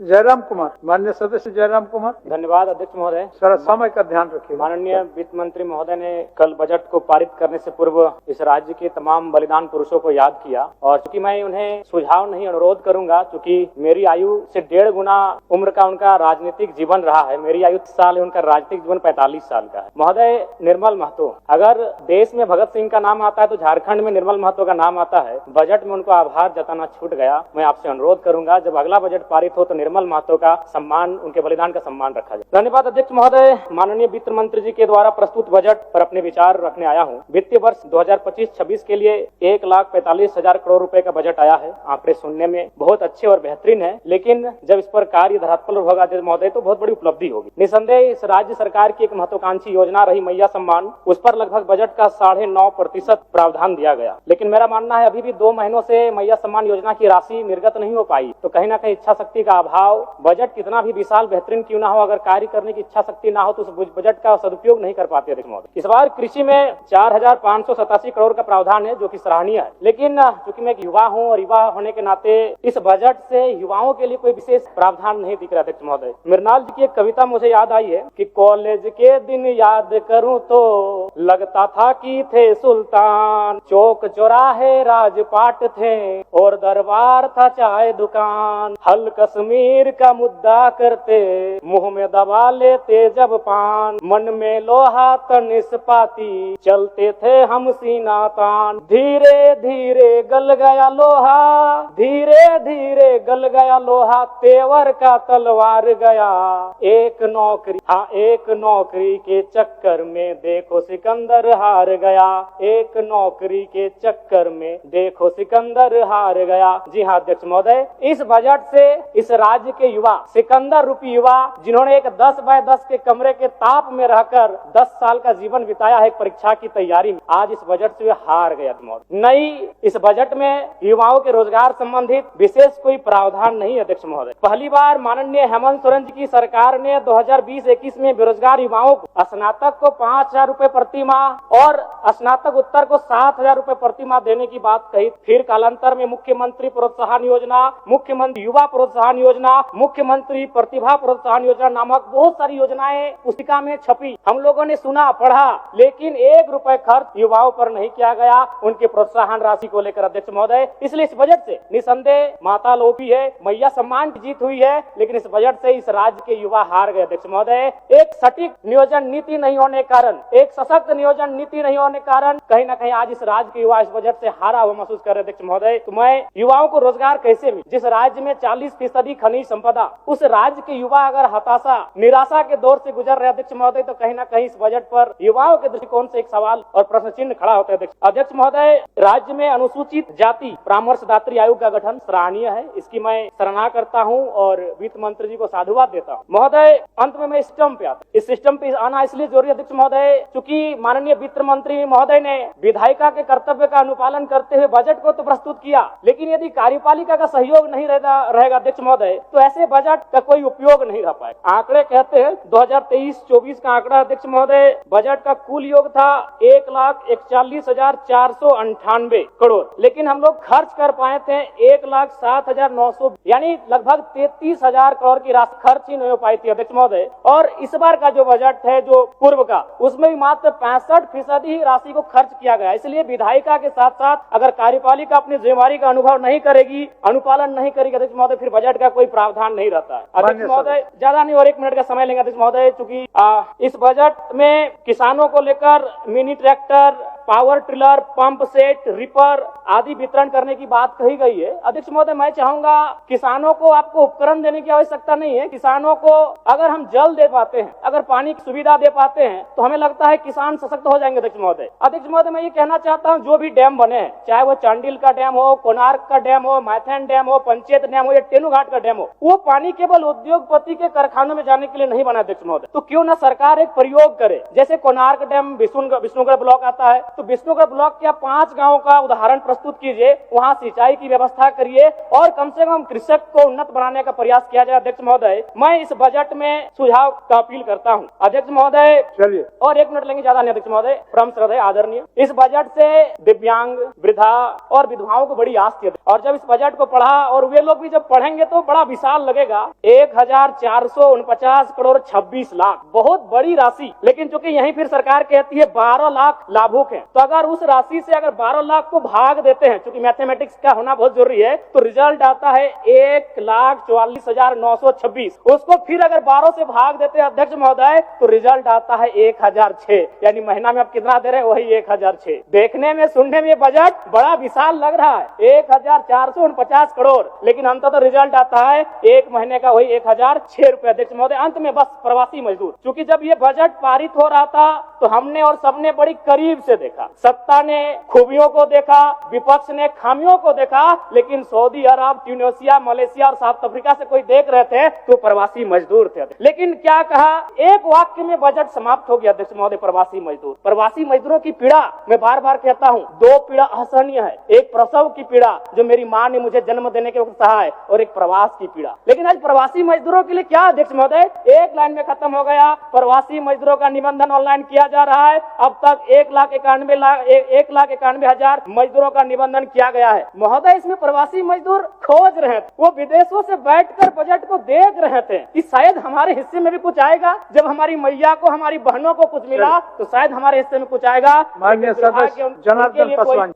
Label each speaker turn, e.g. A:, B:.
A: जयराम कुमार, माननीय सदस्य जयराम कुमार।
B: धन्यवाद अध्यक्ष महोदय।
A: सर समय का ध्यान रखिए।
B: माननीय वित्त मंत्री महोदय ने कल बजट को पारित करने से पूर्व इस राज्य के तमाम बलिदान पुरुषों को याद किया और चूंकि मैं उन्हें सुझाव नहीं अनुरोध करूंगा, चूंकि मेरी आयु से 1.5 गुना उम्र का उनका राजनीतिक जीवन रहा है। मेरी आयु 30 साल है, उनका राजनीतिक जीवन 45 साल का है। महोदय निर्मल महतो, अगर देश में भगत सिंह का नाम आता है तो झारखंड में निर्मल महतो का नाम आता है। बजट में उनको आभार जताना छूट गया। मैं आपसे अनुरोध करूंगा जब अगला बजट पारित हो तो निर्मल महतो का सम्मान, उनके बलिदान का सम्मान रखा जाए। धन्यवाद अध्यक्ष महोदय। माननीय वित्त मंत्री जी के द्वारा प्रस्तुत बजट पर अपने विचार रखने आया हूँ। वित्तीय वर्ष 2025-26 के लिए 1,45,000 करोड़ रुपए का बजट आया है। आंकड़े सुनने में बहुत अच्छे और बेहतरीन है, लेकिन जब इस पर कार्य धरातल पर होगा अध्यक्ष महोदय तो बहुत बड़ी उपलब्धि होगी। निसंदेह इस राज्य सरकार की एक महत्वाकांक्षी योजना रही मैया सम्मान, उस पर लगभग बजट का 9.5% प्रावधान दिया गया। लेकिन मेरा मानना है अभी भी 2 महीनों से मैया सम्मान योजना की राशि निर्गत नहीं हो पाई। तो कहीं ना कहीं इच्छा शक्ति का अभाव, बजट कितना भी विशाल बेहतरीन क्यों ना हो, अगर कार्य करने की इच्छा शक्ति ना हो तो उस बजट का सदुपयोग नहीं कर पाते अध्यक्ष महोदय। इस बार कृषि में 4,587 करोड़ का प्रावधान है, जो कि सराहनीय है। लेकिन चूंकि मैं एक युवा हूं और युवा होने के नाते इस बजट से युवाओं के लिए कोई विशेष प्रावधान नहीं दिख रहा अध्यक्ष महोदय। मृणाल जी की एक कविता मुझे याद आई है कि कॉलेज के दिन याद करूं तो लगता था कि थे सुल्तान, चौक चौराहे राजपाट थे और दरबार था चाय दुकान, हल कश्मीर का मुद्दा करते मुंह में दबा लेते जब पान, मन में लोहा तन इस्पाती चलते थे हम सीना तान, धीरे धीरे गल गया लोहा, धीरे धीरे गल गया लोहा, तेवर का तलवार गया, एक नौकरी के चक्कर में देखो सिकंदर हार गया, एक नौकरी के चक्कर में देखो सिकंदर हार गया। जी हाँ अध्यक्ष महोदय, इस बजट से इस राज्य के युवा, सिकंदर रूपी युवा, जिन्होंने एक 10 बाय 10 के कमरे के ताप में रहकर 10 साल का जीवन बिताया है एक परीक्षा की तैयारी में, आज इस बजट से वे हार गए। नई इस बजट में युवाओं के रोजगार संबंधित विशेष कोई प्रावधान नहीं है अध्यक्ष महोदय। पहली बार माननीय हेमंत सोरेन जी की सरकार ने 2020-21 में बेरोजगार युवाओं को, स्नातक को 5,000 रुपए प्रति माह और स्नातक उत्तर को 7,000 रुपए प्रति माह देने की बात कही। फिर कालांतर में मुख्यमंत्री प्रोत्साहन योजना, मुख्यमंत्री युवा प्रोत्साहन योजना, मुख्यमंत्री प्रतिभा प्रोत्साहन योजना नामक बहुत सारी योजनाएं पुस्तिका में छपी। हम लोगों ने सुना, पढ़ा, लेकिन 1 रुपए खर्च युवाओं पर नहीं किया गया उनके प्रोत्साहन राशि को लेकर अध्यक्ष महोदय। इसलिए इस बजट से निसंदेह माता लोपी है, मैया सम्मान की जीत हुई है, लेकिन इस बजट से इस राज्य के युवा हार गए अध्यक्ष महोदय। एक सटीक नियोजन नीति नहीं होने कारण, एक सशक्त नियोजन नीति नहीं होने कारण कहीं ना कहीं आज इस राज्य के युवा इस बजट से हारा हुआ महसूस कर रहे अध्यक्ष महोदय। तो मैं युवाओं को रोजगार कैसे मिले? जिस राज्य में 40% खनिज संपदा, उस राज्य के युवा अगर हताशा, निराशा के दौर से गुजर रहे अध्यक्ष महोदय, तो कहीं ना कहीं इस बजट पर युवाओं के दृष्टिकोण से एक सवाल और प्रश्न चिन्ह खड़ा होता है अध्यक्ष महोदय। राज्य में अनुसूचित जाति परामर्शदात्री आयोग का गठन सराहनीय है, इसकी मैं सराहना करता हूं और वित्त मंत्री जी को साधुवाद देता हूं। महोदय अंत में मैं सिस्टम पे आता, इस सिस्टम पे आना इसलिए जरूरी अध्यक्ष महोदय चूंकि माननीय वित्त मंत्री महोदय ने विधायिका के कर्तव्य का अनुपालन करते हुए बजट को तो प्रस्तुत किया, लेकिन यदि कार्यपालिका का सहयोग नहीं रहेगा अध्यक्छ महोदय तो ऐसे बजट का कोई उपयोग नहीं रह पाए। आंकड़े कहते हैं 2023-24 का आंकड़ा अध्यक्ष महोदय, बजट का कुल योग था 1,41,498 करोड़, लेकिन हम लोग खर्च कर पाए थे 1,07,900, यानी लगभग 33,000 करोड़ की राशि खर्च ही नहीं हो पाई थी अध्यक्ष महोदय। और इस बार का जो बजट है जो पूर्व का, उसमें भी मात्र 65% ही राशि को खर्च किया गया। इसलिए विधायिका के साथ साथ अगर कार्यपालिका अपनी जिम्मेदारी का अनुभव नहीं करेगी, अनुपालन नहीं करेगी अध्यक्ष महोदय, फिर बजट का कोई प्रावधान नहीं रहता है अध्यक्ष महोदय। ज्यादा नहीं और 1 मिनट का समय लेंगे अध्यक्ष महोदय, चूंकि इस बजट में किसानों को लेकर mini tractor, power tiller, pump set, ripper आदि वितरण करने की बात कही गई है। अध्यक्ष महोदय मैं चाहूंगा किसानों को आपको उपकरण देने की आवश्यकता नहीं है। किसानों को अगर हम जल दे पाते हैं, अगर पानी की सुविधा दे पाते हैं, तो हमें लगता है किसान सशक्त हो जाएंगे अध्यक्ष महोदय। अध्यक्ष महोदय मैं ये कहना चाहता हूँ, जो भी डैम बने हैं, चाहे वो चांडिल का डैम हो, कोणार्क का डैम हो, मैथन डैम हो, पंचेत डैम हो या टेनुघाट का डैम हो, वो पानी केवल उद्योगपति के कारखानों में जाने के लिए नहीं बना अध्यक्ष महोदय। तो क्यों ना सरकार एक प्रयोग करे, जैसे कोणार्क डैम विष्णुगढ़ ब्लॉक आता है, तो विष्णुगढ़ ब्लॉक के 5 गांवों का उदाहरण प्रस्तुत कीजिए, वहां सिंचाई की व्यवस्था करिए और कम से कम कृषक को उन्नत बनाने का प्रयास किया जाए। अध्यक्ष महोदय, मैं इस बजट में सुझाव का अपील करता हूं। अध्यक्ष महोदय,
A: चलिए
B: और 1 मिनट लेंगे, ज्यादा नहीं अध्यक्ष महोदय, परम श्रद्धेय आदरणीय, इस बजट से दिव्यांग, वृद्धा और विधवाओं को बड़ी आस थी और जब इस बजट को पढ़ा और वे लोग भी जब पढ़ेंगे तो बड़ा विशाल लगेगा। 1449 करोड़ 26 लाख, बहुत बड़ी राशि। लेकिन चूंकि यहीं फिर सरकार कहती है 12 लाख लाभुक हैं, तो अगर उस राशि से अगर 12 लाख को भाग देते हैं, चूंकि मैथमेटिक्स का होना बहुत जरूरी है, तो रिजल्ट आता है 1,44,926। उसको फिर अगर 12 से भाग देते हैं अध्यक्ष महोदय तो रिजल्ट आता है 1006, यानी महीना में आप कितना दे रहे हैं, वही 1006। देखने में सुनने में बजट बड़ा विशाल लग रहा है, 1449 करोड़, लेकिन अंततः रिजल्ट आता है एक महीने का वही 1006 रुपए। अध्यक्ष महोदय, अंत में बस प्रवासी मजदूर, क्योंकि जब ये बजट पारित हो रहा था तो हमने और सबने बड़ी करीब से देखा, सत्ता ने खूबियों को देखा, विपक्ष ने खामियों को देखा, लेकिन सऊदी अरब, ट्यूनीशिया, मलेशिया और साउथ अफ्रीका से कोई देख रहे थे तो प्रवासी मजदूर थे। लेकिन क्या कहा, एक वाक्य में बजट समाप्त हो गया। अध्यक्ष महोदय, प्रवासी मजदूरों की पीड़ा मैं बार बार कहता हूँ, 2 पीड़ा असहनीय है। एक प्रसव की पीड़ा जो मेरी माँ ने मुझे जन्म देने के वक्त सहा है, और एक प्रवास की पीड़ा। लेकिन आज प्रवासी मजदूरों के लिए क्या अध्यक्ष महोदय, एक लाइन में खत्म हो गया। प्रवासी मजदूरों का निबंधन ऑनलाइन किया जा रहा है। अब तक 1,91,000 मजदूरों का निबंधन किया गया है। महोदय, इसमें प्रवासी मजदूर खोज रहे थे, वो विदेशों से बैठकर बजट को देख रहे थे कि शायद हमारे हिस्से में भी कुछ आएगा। जब हमारी मैया को, हमारी बहनों को कुछ मिला तो शायद हमारे हिस्से में कुछ आएगा।
A: माननीय सदस्य जनार्दन पासवान